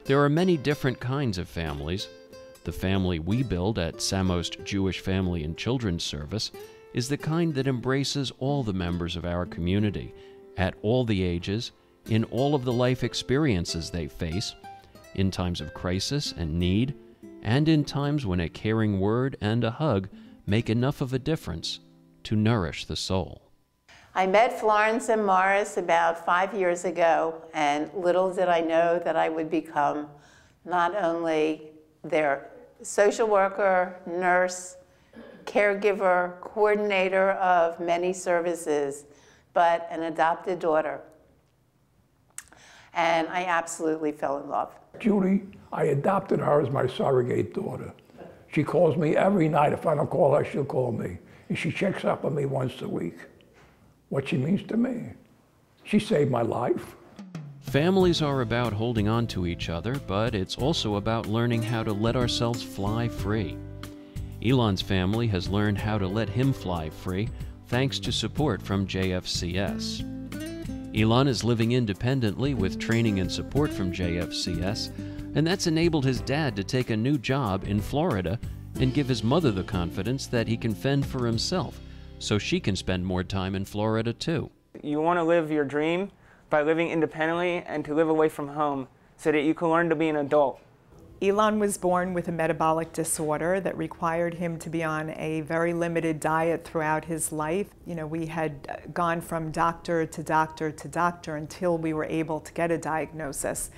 There are many different kinds of families. The family we build at Samost Jewish Family and Children's Service is the kind that embraces all the members of our community, at all the ages, in all of the life experiences they face, in times of crisis and need, and in times when a caring word and a hug make enough of a difference to nourish the soul. I met Florence and Morris about 5 years ago, and little did I know that I would become not only their social worker, nurse, caregiver, coordinator of many services, but an adopted daughter. And I absolutely fell in love. Judy, I adopted her as my surrogate daughter. She calls me every night. If I don't call her, she'll call me. And she checks up on me once a week. What she means to me. She saved my life. Families are about holding on to each other, but it's also about learning how to let ourselves fly free. Elon's family has learned how to let him fly free thanks to support from JFCS. Elon is living independently with training and support from JFCS, and that's enabled his dad to take a new job in Florida and give his mother the confidence that he can fend for himself, so she can spend more time in Florida too. You want to live your dream by living independently and to live away from home so that you can learn to be an adult. Elon was born with a metabolic disorder that required him to be on a very limited diet throughout his life. You know, we had gone from doctor to doctor to doctor until we were able to get a diagnosis.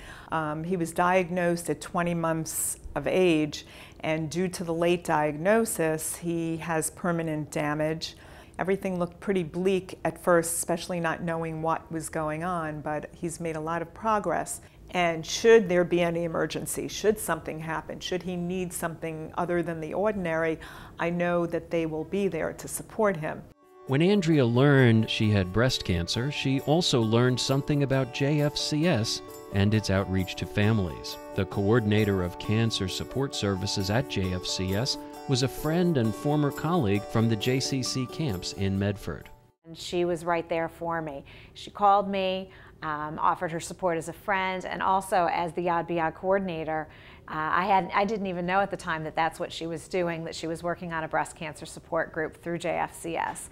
He was diagnosed at 20 months of age, and due to the late diagnosis, he has permanent damage. Everything looked pretty bleak at first, especially not knowing what was going on, but he's made a lot of progress. And should there be any emergency, should something happen, should he need something other than the ordinary, I know that they will be there to support him. When Andrea learned she had breast cancer, she also learned something about JFCS and its outreach to families. The coordinator of cancer support services at JFCS was a friend and former colleague from the JCC camps in Medford. And she was right there for me. She called me, offered her support as a friend, and also as the Yad B'Yad coordinator. I didn't even know at the time that that's what she was doing, that she was working on a breast cancer support group through JFCS.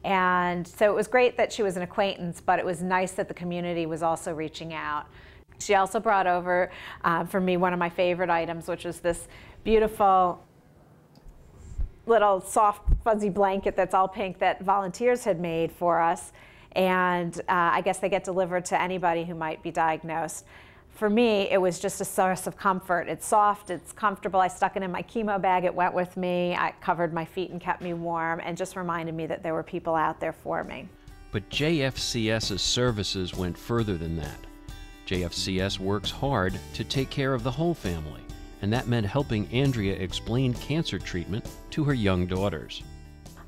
And so it was great that she was an acquaintance, but it was nice that the community was also reaching out. She also brought over for me one of my favorite items, which was this beautiful little soft fuzzy blanket that's all pink that volunteers had made for us. And I guess they get delivered to anybody who might be diagnosed. For me, it was just a source of comfort. It's soft, it's comfortable. I stuck it in my chemo bag, it went with me. I covered my feet and kept me warm and just reminded me that there were people out there for me. But JFCS's services went further than that. JFCS works hard to take care of the whole family, and that meant helping Andrea explain cancer treatment to her young daughters.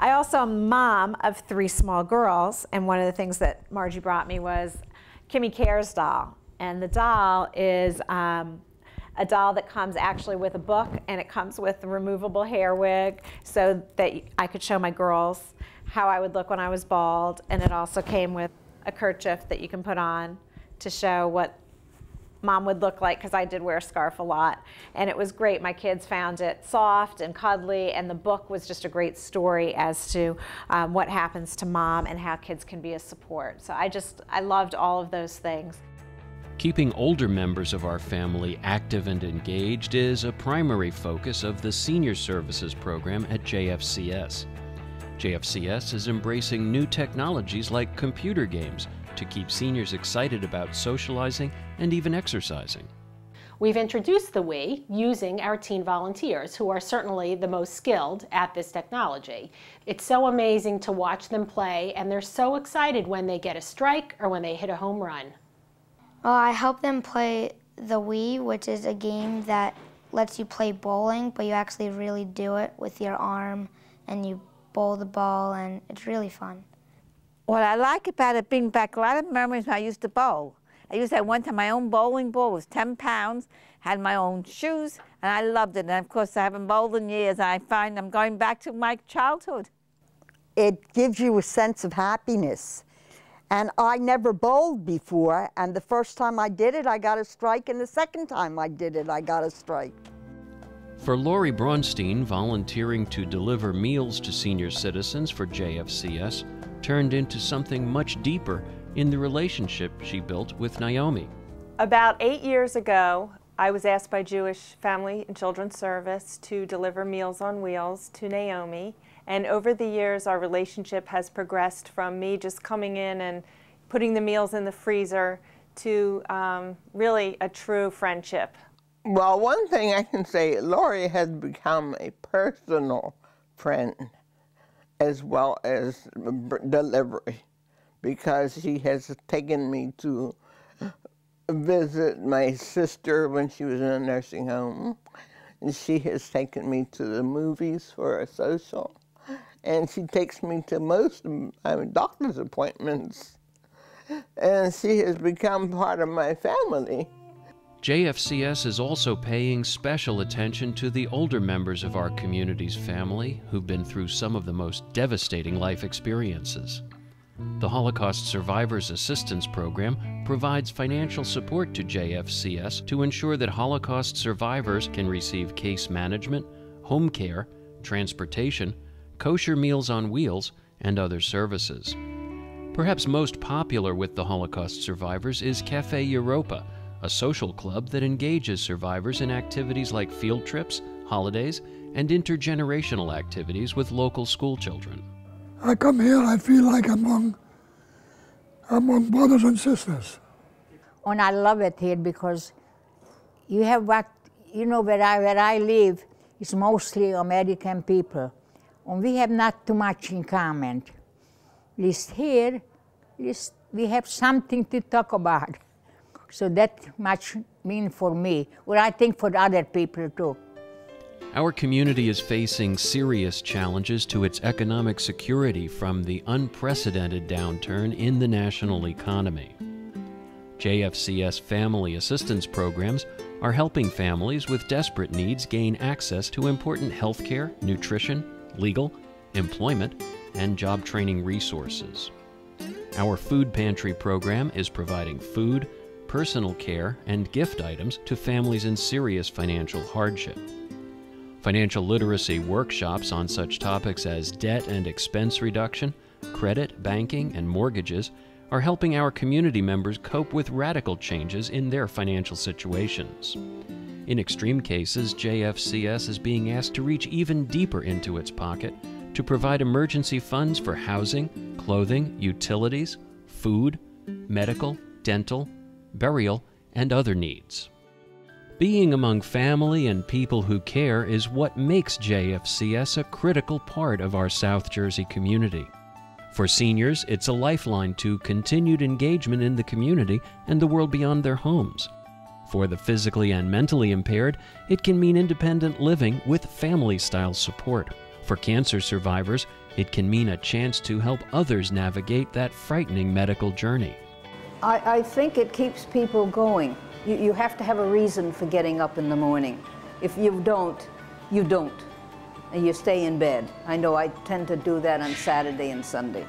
I also am a mom of 3 small girls, and one of the things that Margie brought me was Kimmy Cares doll. And the doll is a doll that comes actually with a book, and it comes with a removable hair wig so that I could show my girls how I would look when I was bald. And it also came with a kerchief that you can put on to show what Mom would look like, because I did wear a scarf a lot. And it was great. My kids found it soft and cuddly, and the book was just a great story as to what happens to Mom and how kids can be a support. So I loved all of those things. Keeping older members of our family active and engaged is a primary focus of the Senior Services program at JFCS. JFCS is embracing new technologies like computer games to keep seniors excited about socializing and even exercising. We've introduced the Wii using our teen volunteers, who are certainly the most skilled at this technology. It's so amazing to watch them play, and they're so excited when they get a strike or when they hit a home run. Well, I help them play the Wii, which is a game that lets you play bowling, but you actually really do it with your arm, and you bowl the ball, and it's really fun. What I like about it, bring back a lot of memories when I used to bowl. I used to have one time my own bowling ball, it was 10 pounds, had my own shoes, and I loved it. And of course, I haven't bowled in years, and I find I'm going back to my childhood. It gives you a sense of happiness. And I never bowled before, and the first time I did it, I got a strike, and the second time I did it, I got a strike. For Lori Braunstein, volunteering to deliver meals to senior citizens for JFCS turned into something much deeper in the relationship she built with Naomi. About 8 years ago, I was asked by Jewish Family and Children's Service to deliver Meals on Wheels to Naomi. And over the years, our relationship has progressed from me just coming in and putting the meals in the freezer to really a true friendship. Well, one thing I can say, Lori has become a personal friend as well as delivery, because she has taken me to visit my sister when she was in a nursing home, and she has taken me to the movies for a social, and she takes me to most doctor's appointments, and she has become part of my family. JFCS is also paying special attention to the older members of our community's family who've been through some of the most devastating life experiences. The Holocaust Survivors Assistance Program provides financial support to JFCS to ensure that Holocaust survivors can receive case management, home care, transportation, kosher meals on wheels, and other services. Perhaps most popular with the Holocaust survivors is Cafe Europa, a social club that engages survivors in activities like field trips, holidays, and intergenerational activities with local school children. I come here, I feel like I'm among brothers and sisters. And I love it here because you have what, you know, where I live, it's mostly American people. And we have not too much in common. At least here, we have something to talk about. So that much means for me, or I think for other people too. Our community is facing serious challenges to its economic security from the unprecedented downturn in the national economy. JFCS family assistance programs are helping families with desperate needs gain access to important health care, nutrition, legal, employment, and job training resources. Our food pantry program is providing food, personal care, and gift items to families in serious financial hardship. Financial literacy workshops on such topics as debt and expense reduction, credit, banking, and mortgages are helping our community members cope with radical changes in their financial situations. In extreme cases, JFCS is being asked to reach even deeper into its pocket to provide emergency funds for housing, clothing, utilities, food, medical, dental, burial, and other needs. Being among family and people who care is what makes JFCS a critical part of our South Jersey community. For seniors, it's a lifeline to continued engagement in the community and the world beyond their homes. For the physically and mentally impaired, it can mean independent living with family-style support. For cancer survivors, it can mean a chance to help others navigate that frightening medical journey. I think it keeps people going. You have to have a reason for getting up in the morning. If you don't, you don't. And you stay in bed. I know I tend to do that on Saturday and Sunday.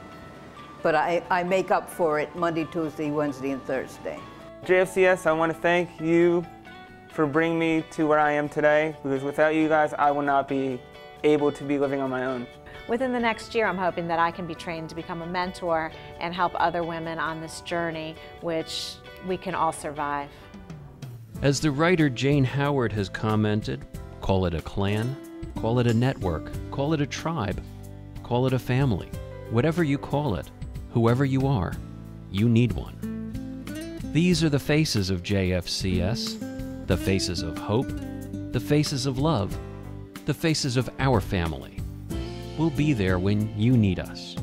But I make up for it Monday, Tuesday, Wednesday, and Thursday. JFCS, I want to thank you for bringing me to where I am today, because without you guys, I will not be able to be living on my own. Within the next year, I'm hoping that I can be trained to become a mentor and help other women on this journey, which we can all survive. As the writer Jane Howard has commented, call it a clan, call it a network, call it a tribe, call it a family. Whatever you call it, whoever you are, you need one. These are the faces of JFCS, the faces of hope, the faces of love, the faces of our family. We'll be there when you need us.